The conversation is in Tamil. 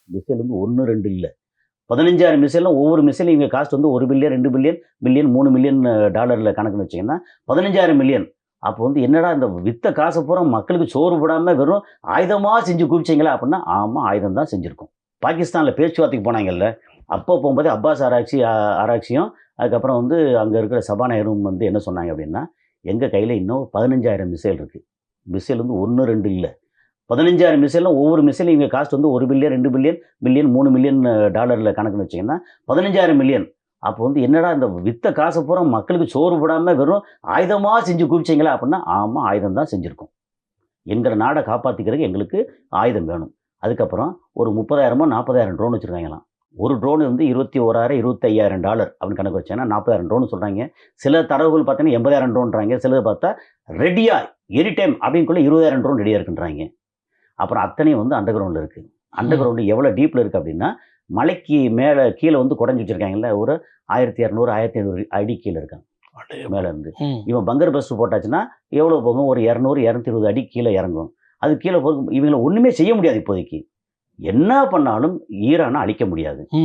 மிசைல் வந்து 1, 2 இல்ல. 15,000 மிசைல்னா ஒவ்வொரு மிசைலும் இவங்க காஸ்ட் வந்து 1 பில்லியன், 2 பில்லியன், பில்லியன், 3 மில்லியன் டாலர்ல கணக்குன்னு வச்சீங்கன்னா, 15,000 மில்லியன். அப்போ வந்து என்னடா இந்த வித்த காச பூரா மக்களுக்கு சோறு போடாம வெறும் ஆயுதமா செஞ்சு குவிச்சீங்களா? அப்படின்னா, ஆமா ஆயுதம் தான் செஞ்சிருக்கோம். பாகிஸ்தான்ல பேச்சுவார்த்தைக்கு போனாங்கல்ல, அப்போ போம்போது அப்பாஸ் ஆராய்ச்சியும், அதுக்கப்புறம் வந்து அங்க இருக்கிற சபாநாயகரும் வந்து என்ன சொன்னாங்க அப்படின்னா, எங்க கையில இன்னும் 15,000 மிசைல் இருக்கு. மிசைல் வந்து 1, 2 இல்ல. 15,000 மிசைல்னா ஒவ்வொரு மிசைலும் இவங்க காஸ்ட் வந்து 1 பில்லியன், 2 பில்லியன், பில்லியன், 3 மில்லியன் டாலர்ல கணக்குன்னு வச்சீங்கன்னா, 15,000 மில்லியன். அப்போ வந்து என்னடா இந்த வித்த காச பூரா மக்களுக்கு சோறு போடாம வெறும் ஆயுதமா செஞ்சு குவிச்சீங்களா? அப்படின்னா, ஆமா ஆயுதம் தான் செஞ்சிருக்கோம். எங்க நாட காப்பாத்திக்கிறதுக்கு எங்களுக்கு ஆயுதம் வேணும். அதுக்கப்புறம் ஒரு 30,000மோ, 40,000 ட்ரோன் வச்சிருக்காங்களாம். ஒரு ட்ரோன் வந்து 21,000, 25,000 டாலர் அப்படின்னு கணக்கு வச்சேன்னா 40,000 ட்ரோன் சொல்றாய்ங்க. சில தரவுகள் பார்த்தீங்கன்னா 80,000 ட்ரோன்றாய்ங்க. சிலது பார்த்தா ரெடியா எனி டைம் அப்படின்னுக்குள்ள 20,000 ட்ரோன் ரெடியா இருக்குன்றாய்ங்க. அப்புறம் அத்தனையும் வந்து அண்டர் கிரவுண்ட்ல இருக்கு. அண்டர் ம். கிரவுண்ட் எவ்வளோ டீப்ல இருக்கு அப்படின்னா, மலைக்கு கீழ வந்து குடஞ்சு வச்சிருக்காங்கல்ல, ஒரு 1200, 1500 அடி கீழ இருக்கான். மேல அடேயப்பா! இருந்து. ம். இவன் பங்கர் பஸ்ட் போட்டாச்சுன்னா, எவ்வளோ போகும்? ஒரு 200, 220 அடி கீழ இறங்கும். அது கீழ போகும் இவங்கள ஒண்ணுமே செய்ய முடியாது இப்போதைக்கு. என்ன பண்ணாலும் ஈரான அழிக்க முடியாது. ம்.